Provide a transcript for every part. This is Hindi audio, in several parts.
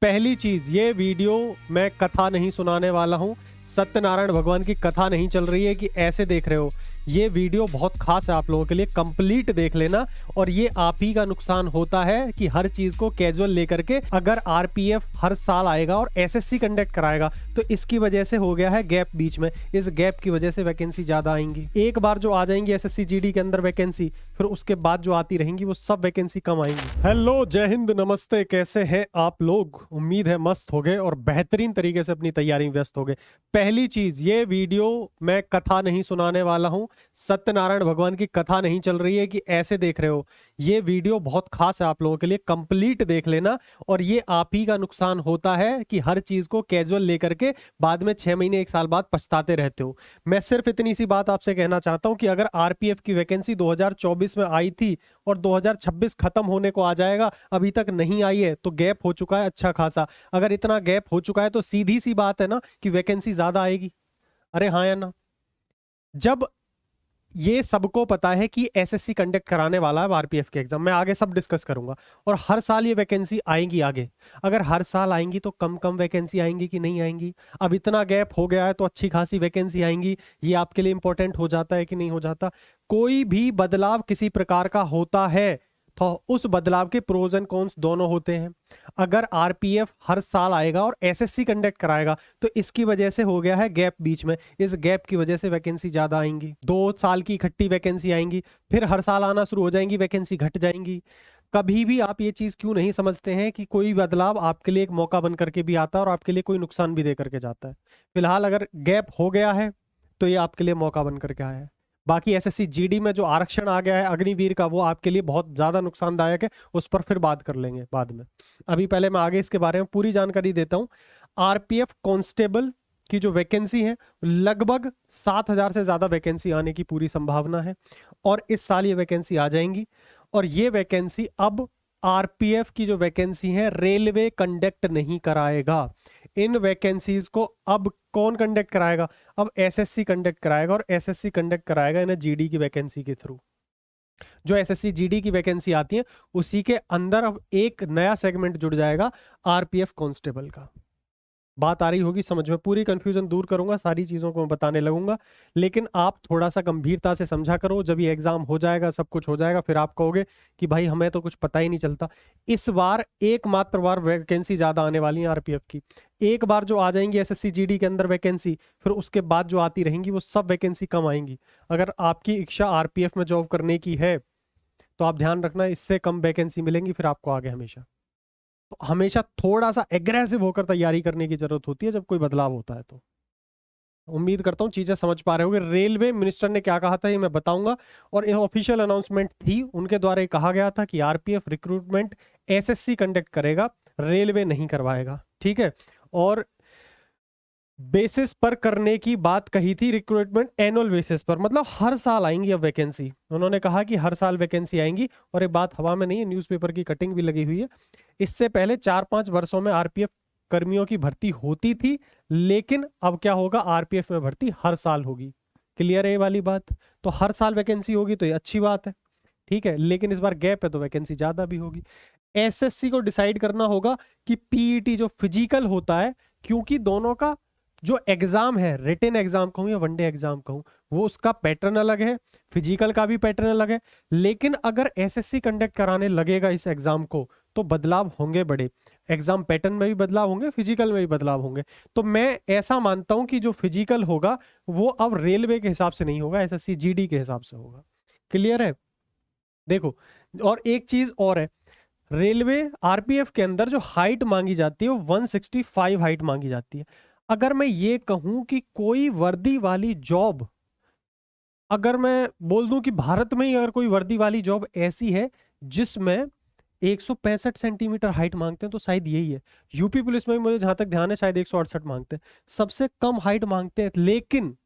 पहली चीज, ये वीडियो मैं कथा नहीं सुनाने वाला हूं। सत्यनारायण भगवान की कथा नहीं चल रही है कि ऐसे देख रहे हो। ये वीडियो बहुत खास है आप लोगों के लिए, कंप्लीट देख लेना। और ये आप ही का नुकसान होता है कि हर चीज को कैजुअल लेकर के, अगर आरपीएफ हर साल आएगा और एसएससी कंडक्ट कराएगा तो इसकी वजह से हो गया है गैप बीच में। इस गैप की वजह से वैकेंसी ज्यादा आएंगी। एक बार जो आ जाएंगी एसएससी जीडी के अंदर वैकेंसी, फिर उसके बाद जो आती रहेंगी वो सब वैकेंसी कम आएंगी। हेलो, जय हिंद, नमस्ते, कैसे हैं आप लोग? उम्मीद है मस्त हो गए और बेहतरीन तरीके से अपनी तैयारी में व्यस्त हो गए। पहली चीज, ये वीडियो मैं कथा नहीं सुनाने वाला हूं। सत्यनारायण भगवान की कथा नहीं चल रही है कि ऐसे देख रहे हो। ये वीडियो बहुत खास है आप लोगों के लिए, कंप्लीट देख लेना। और ये आप ही का नुकसान होता है कि हर चीज को कैजुअल लेकर के बाद में 6 महीने 1 साल बाद पछताते रहते हो। मैं सिर्फ इतनी सी बात आपसे कहना चाहता हूं कि अगर आरपीएफ की वैकेंसी 2024 में आई थी और 2026 खत्म होने को आ जाएगा, अभी तक नहीं आई है, तो गैप हो चुका है अच्छा खासा। अगर इतना गैप हो चुका है तो सीधी सी बात है ना कि वैकेंसी ज्यादा आएगी। अरे हाँ या ना? जब ये सबको पता है कि एसएससी कंडक्ट कराने वाला है आरपीएफ के एग्जाम, मैं आगे सब डिस्कस करूंगा। और हर साल ये वैकेंसी आएंगी आगे। अगर हर साल आएंगी तो कम कम वैकेंसी आएंगी कि नहीं आएंगी? अब इतना गैप हो गया है तो अच्छी खासी वैकेंसी आएंगी। ये आपके लिए इंपॉर्टेंट हो जाता है कि नहीं हो जाता? कोई भी बदलाव किसी प्रकार का होता है तो उस बदलाव के प्रोज एंड कॉन्स दोनों होते हैं। अगर आरपीएफ हर साल आएगा और एसएससी कंडक्ट कराएगा तो इसकी वजह से हो गया है गैप बीच में। इस गैप की वजह से वैकेंसी ज्यादा आएंगी, 2 साल की इकट्ठी वैकेंसी आएंगी, फिर हर साल आना शुरू हो जाएंगी, वैकेंसी घट जाएंगी। कभी भी आप ये चीज क्यों नहीं समझते हैं कि कोई बदलाव आपके लिए एक मौका बन करके भी आता है और आपके लिए कोई नुकसान भी दे करके जाता है। फिलहाल अगर गैप हो गया है तो ये आपके लिए मौका बन करके आया है। बाकी एसएससी जीडी में जो आरक्षण आ गया है अग्निवीर का, वो आपके लिए बहुत ज्यादा नुकसानदायक है। उस पर फिर बात कर लेंगे बाद में। अभी पहले मैं आगे इसके बारे में पूरी जानकारी देता हूं। आरपीएफ कांस्टेबल की जो वैकेंसी है, लगभग 7,000 से ज्यादा वैकेंसी आने की पूरी संभावना है। और इस साल ये वैकेंसी आ जाएंगी। और ये वैकेंसी अब आरपीएफ की जो वैकेंसी है, रेलवे कंडक्ट नहीं कराएगा। इन वैकेंसीज को अब कौन कंडक्ट कराएगा? अब एसएससी कंडक्ट कराएगा। और एसएससी कंडक्ट कराएगा इन्हें जीडी की वैकेंसी के थ्रू। जो एसएससी जीडी की वैकेंसी आती है उसी के अंदर अब एक नया सेगमेंट जुड़ जाएगा आरपीएफ कांस्टेबल का। बात आ रही होगी समझ में? पूरी कंफ्यूजन दूर करूंगा, सारी चीजों को मैं बताने लगूंगा। लेकिन आप थोड़ा सा गंभीरता से समझा करो। जब ये एग्जाम हो जाएगा, सब कुछ हो जाएगा, फिर आप कहोगे कि भाई हमें तो कुछ पता ही नहीं चलता। इस बार एकमात्र बार वैकेंसी ज्यादा आने वाली है आरपीएफ की। एक बार जो आ जाएंगी एसएससी जीडी के अंदर वैकेंसी, फिर उसके बाद जो आती रहेंगी वो सब वैकेंसी कम आएंगी। अगर आपकी इच्छा आरपीएफ में जॉब करने की है तो आप ध्यान रखना, इससे कम वैकेंसी मिलेंगी फिर आपको आगे। हमेशा तो हमेशा थोड़ा सा एग्रेसिव होकर तैयारी करने की जरूरत होती है जब कोई बदलाव होता है। तो उम्मीद करता हूं चीजें समझ पा रहे होंगे। रेलवे मिनिस्टर ने क्या कहा था ये मैं बताऊंगा। और ये ऑफिशियल अनाउंसमेंट थी, उनके द्वारा ये कहा गया था कि आरपीएफ रिक्रूटमेंट एसएससी कंडक्ट करेगा, रेलवे नहीं करवाएगा। ठीक है। और बेसिस पर करने की बात कही थी, रिक्रूटमेंट एनुअल बेसिस पर, मतलब हर साल आएंगी अब वैकेंसी। उन्होंने कहा कि हर साल वैकेंसी आएंगी। और ये बात हवा में नहीं है, न्यूज़पेपर की कटिंग भी लगी हुई है। इससे पहले 4-5 वर्षों में आरपीएफ कर्मियों की भर्ती होती थी, लेकिन अब क्या होगा, आरपीएफ में भर्ती हर साल होगी। क्लियर है ये वाली बात? तो हर साल वैकेंसी होगी तो ये अच्छी बात है। ठीक है। लेकिन इस बार गैप है तो वैकेंसी ज्यादा भी होगी। एसएससी को डिसाइड करना होगा कि पीईटी जो फिजिकल होता है, क्योंकि दोनों का जो एग्जाम है, रिटन एग्जाम कहूं या वनडे एग्जाम कहूं, वो उसका पैटर्न अलग है, फिजिकल का भी पैटर्न अलग है। लेकिन अगर एसएससी कंडक्ट कराने लगेगा इस एग्जाम को तो बदलाव होंगे बड़े। एग्जाम पैटर्न में भी बदलाव होंगे, फिजिकल में भी बदलाव होंगे। तो मैं ऐसा मानता हूं कि जो फिजिकल होगा वो अब रेलवे के हिसाब से नहीं होगा, एसएससी जीडी के हिसाब से होगा। क्लियर है? देखो, और एक चीज और है, रेलवे आरपीएफ के अंदर जो हाइट मांगी जाती है वो 165 हाइट मांगी जाती है। अगर मैं ये कहूं कि कोई वर्दी वाली जॉब, अगर मैं बोल दूं कि भारत में ही अगर कोई वर्दी वाली जॉब ऐसी है जिसमें 165 सेंटीमीटर हाइट मांगते हैं तो शायद यही है। यूपी पुलिस में भी मुझे जहां तक ध्यान है शायद 168 मांगते हैं, सबसे कम हाइट मांगते हैं। लेकिन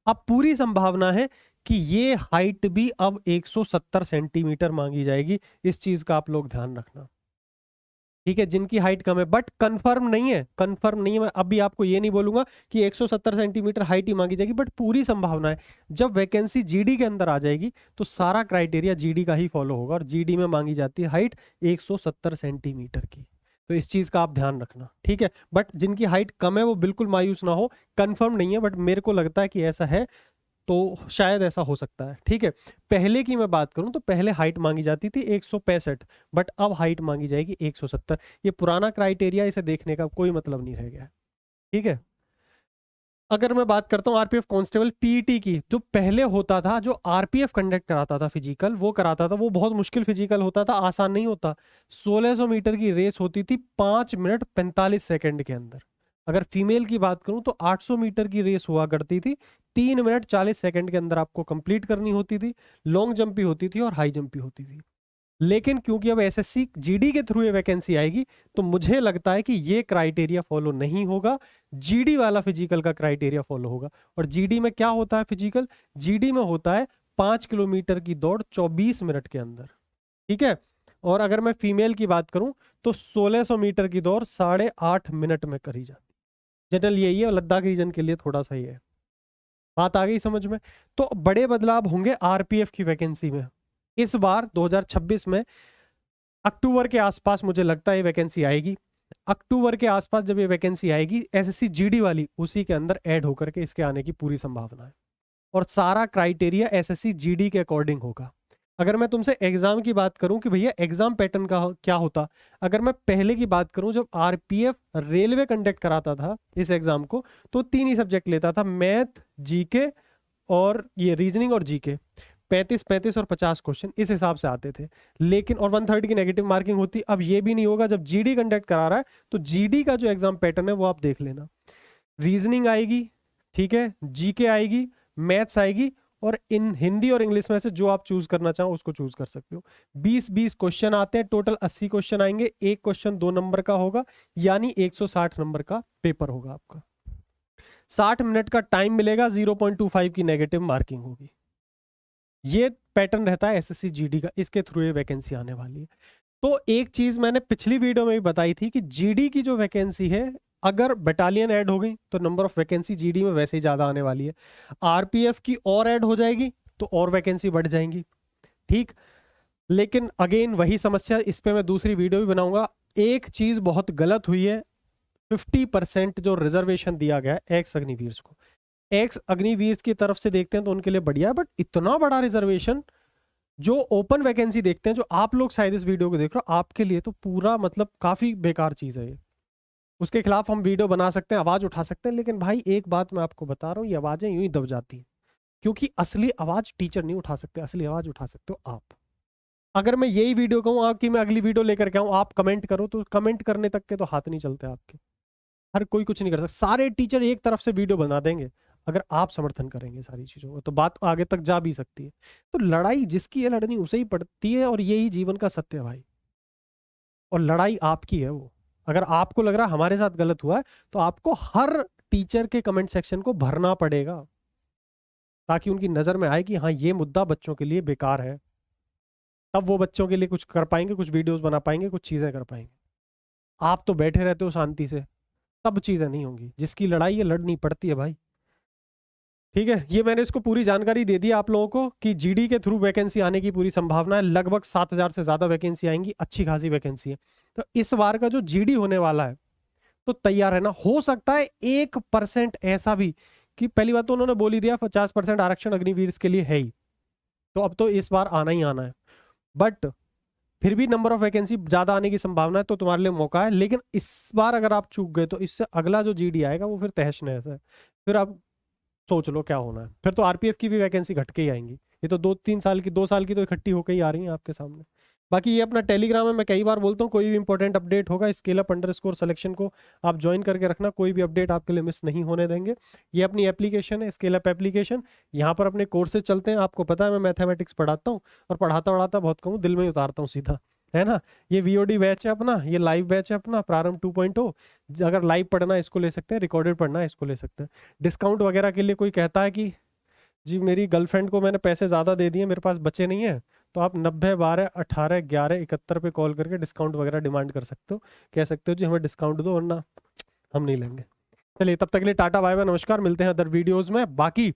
अब पूरी संभावना है कि ये हाइट भी अब 170 सेंटीमीटर मांगी जाएगी। इस चीज का आप लोग ध्यान रखना। ठीक है, जिनकी हाइट कम है, बट कंफर्म नहीं है, कंफर्म नहीं है। मैं अभी आपको ये नहीं बोलूंगा कि 170 सेंटीमीटर हाइट ही मांगी जाएगी, बट पूरी संभावना है। जब वैकेंसी जीडी के अंदर आ जाएगी तो सारा क्राइटेरिया जीडी का ही फॉलो होगा। और जीडी में मांगी जाती है हाइट 170 सेंटीमीटर की। तो इस चीज का आप ध्यान रखना, ठीक है। बट जिनकी हाइट कम है वो बिल्कुल मायूस ना हो, कंफर्म नहीं है बट मेरे को लगता है कि ऐसा है, तो शायद ऐसा हो सकता है, ठीक है। पहले की मैं बात करूं तो पहले हाइट मांगी जाती थी 165, बट अब हाइट मांगी जाएगी 170। ये पुराना क्राइटेरिया, इसे देखने का कोई मतलब नहीं रह गया है, ठीक है। अगर मैं बात करता हूँ आरपीएफ कांस्टेबल पीईटी की, जो पहले होता था, जो आरपीएफ कंडक्ट कराता था फिजिकल, वो कराता था, वो बहुत मुश्किल फिजिकल होता था, आसान नहीं होता। 1600 मीटर की रेस होती थी 5 मिनट 45 सेकंड के अंदर। अगर फीमेल की बात करूं तो 800 मीटर की रेस हुआ करती थी, 3 मिनट 40 सेकंड के अंदर आपको कंप्लीट करनी होती थी। लॉन्ग जंप भी होती थी और हाई जंप भी होती थी। लेकिन क्योंकि अब एसएससी जीडी के थ्रू ये वैकेंसी आएगी, तो मुझे लगता है कि ये क्राइटेरिया फॉलो नहीं होगा, जीडी वाला फिजिकल का क्राइटेरिया फॉलो होगा। और जीडी में क्या होता है फिजिकल? जीडी में होता है 5 किलोमीटर की दौड़ 24 मिनट के अंदर, ठीक है। और अगर मैं फीमेल की बात करूं तो 1600 मीटर की दौड़ 8.5 मिनट में करी जाती है। जनरल यही है, लद्दाख रीजन के लिए थोड़ा सा ही है। बात आ गई समझ में? तो बड़े बदलाव होंगे आरपीएफ की वैकेंसी में इस बार 2026 में। अक्टूबर के आसपास मुझे लगता है ये वैकेंसी आएगी। अक्टूबर के आसपास जब ये वैकेंसी आएगी एसएससी जीडी वाली, उसी के अंदर ऐड होकर के इसके आने की पूरी संभावना है। और सारा क्राइटेरिया एसएससी जीडी के अकॉर्डिंग होगा। अगर मैं तुमसे एग्जाम की बात करूं कि भैया एग्जाम पैटर्न का क्या होता, अगर मैं पहले की बात करूं जब आरपीएफ रेलवे कंडक्ट कराता था इस एग्जाम को, तो 3 ही सब्जेक्ट लेता था, मैथ, जीके और ये रीजनिंग और जीके। 35 और 50 क्वेश्चन इस हिसाब से आते थे। लेकिन और 1/3 की नेगेटिव मार्किंग होती। अब ये भी नहीं होगा, जब जीडी कंडक्ट करा रहा है तो जीडी का जो एग्जाम पैटर्न है वो आप देख लेना। रीजनिंग आएगी, ठीक है, जीके आएगी, मैथ्स आएगी, और इन हिंदी और इंग्लिश में से जो आप चूज करना चाहो उसको चूज कर सकते हो। 20-20 क्वेश्चन आते हैं, टोटल 80 क्वेश्चन आएंगे। एक क्वेश्चन 2 नंबर का होगा, यानी 160 नंबर का पेपर होगा आपका। 60 मिनट का टाइम मिलेगा, 0.25 की नेगेटिव मार्किंग होगी। ये पैटर्न रहता है एसएससी जीडी का, इसके थ्रू ये वैकेंसी आने वाली है। तो एक चीज मैंने पिछली वीडियो में भी बताई थी कि जीडी की जो वैकेंसी है, अगर बटालियन ऐड हो गई तो नंबर ऑफ वैकेंसी जीडी में वैसे ही ज्यादा आने वाली है। आरपीएफ की और ऐड हो जाएगी तो और वैकेंसी बढ़ जाएंगी, ठीक। लेकिन अगेन वही समस्या, इस पे मैं दूसरी वीडियो भी बनाऊंगा। एक चीज बहुत गलत हुई है, 50% जो रिजर्वेशन दिया गया है एक्स अग्निवीर को, एक्स अग्निवीर की तरफ से देखते हैं तो उनके लिए बढ़िया है, बट इतना बड़ा रिजर्वेशन जो ओपन वैकेंसी देखते हैं, जो आप लोग शायद इस वीडियो को देख रहे हो, आपके लिए तो पूरा मतलब काफी बेकार चीज है ये। उसके खिलाफ हम वीडियो बना सकते हैं, आवाज उठा सकते हैं, लेकिन भाई एक बात मैं आपको बता रहा हूँ, ये आवाजें यूं ही दब जाती हैं। क्योंकि असली आवाज टीचर नहीं उठा सकते, असली आवाज उठा सकते हो आप। अगर मैं यही वीडियो कहूँ आपकी, मैं अगली वीडियो लेकर के आऊँ, आप कमेंट करो, तो कमेंट करने तक के तो हाथ नहीं चलते आपके। हर कोई कुछ नहीं कर सकता, सारे टीचर एक तरफ से वीडियो बना देंगे। अगर आप समर्थन करेंगे सारी चीजों को तो बात आगे तक जा भी सकती है। तो लड़ाई जिसकी है लड़नी उसे ही पड़ती है, और यही जीवन का सत्य है भाई। और लड़ाई आपकी है वो। अगर आपको लग रहा है हमारे साथ गलत हुआ है, तो आपको हर टीचर के कमेंट सेक्शन को भरना पड़ेगा, ताकि उनकी नजर में आए कि हाँ ये मुद्दा बच्चों के लिए बेकार है। तब वो बच्चों के लिए कुछ कर पाएंगे, कुछ वीडियोस बना पाएंगे, कुछ चीजें कर पाएंगे। आप तो बैठे रहते हो शांति से, तब चीजें नहीं होंगी। जिसकी लड़ाई है लड़नी पड़ती है भाई, ठीक है। ये मैंने इसको पूरी जानकारी दे दी आप लोगों को कि जीडी के थ्रू वैकेंसी आने की पूरी संभावना है। लगभग 7000 से ज्यादा वैकेंसी आएंगी, अच्छी खासी वैकेंसी है। तो इस बार का जो जीडी होने वाला है तो तैयार रहना। हो सकता है 1% ऐसा भी कि, पहली बात तो उन्होंने बोल ही दिया 50% आरक्षण अग्निवीर के लिए है ही, तो अब तो इस बार आना ही आना है। बट फिर भी नंबर ऑफ वैकेंसी ज्यादा आने की संभावना है, तो तुम्हारे लिए मौका है। लेकिन इस बार अगर आप चूक गए तो इससे अगला जो जीडी आएगा वो फिर तहस नहस है। फिर आप सोच लो क्या होना है। फिर तो आरपीएफ की भी वैकेंसी घट के ही आएंगी। ये तो 2-3 साल की, 2 साल की तो इकट्ठी होकर ही आ रही है आपके सामने। बाकी ये अपना टेलीग्राम है, मैं कई बार बोलता हूँ, कोई भी इंपॉर्टेंट अपडेट होगा scale_up_selection को आप ज्वाइन करके रखना, कोई भी अपडेट आपके लिए मिस नहीं होने देंगे। ये अपनी एप्लीकेशन है, स्केल अप एप्लीकेशन। यहाँ पर अपने कोर्सेज चलते हैं। आपको पता है मैं मैथमेटिक्स पढ़ाता हूँ, और पढ़ाता बहुत कम, दिल में ही उतारता हूँ सीधा, है ना। ये वीओडी बैच है अपना, ये लाइव बैच है अपना प्रारंभ 2.0। अगर लाइव पढ़ना है इसको ले सकते हैं, रिकॉर्डेड पढ़ना है इसको ले सकते हैं। डिस्काउंट वगैरह के लिए कोई कहता है कि जी मेरी गर्लफ्रेंड को मैंने पैसे ज़्यादा दे दिए, मेरे पास बचे नहीं है, तो आप 90 12 18 11 71 पे कॉल करके डिस्काउंट वगैरह डिमांड कर सकते हो। कह सकते हो जी हमें डिस्काउंट दो, वरना हम नहीं लेंगे। चलिए तब तक के लिए टाटा बाय बाय, नमस्कार, मिलते हैं अदर वीडियोस में। बाकी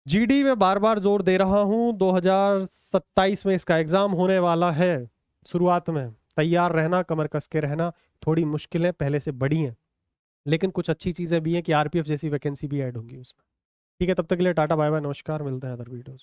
जीडी में बार बार जोर दे रहा हूँ, 2027 में इसका एग्जाम होने वाला है शुरुआत में। तैयार रहना, कमर कस के रहना। थोड़ी मुश्किल है, पहले से बड़ी हैं, लेकिन कुछ अच्छी चीजें भी हैं कि आरपीएफ जैसी वैकेंसी भी ऐड होंगी उसमें। ठीक है, तब तक के लिए टाटा बाय बाय, नमस्कार, मिलते हैं अदर वीडियोस।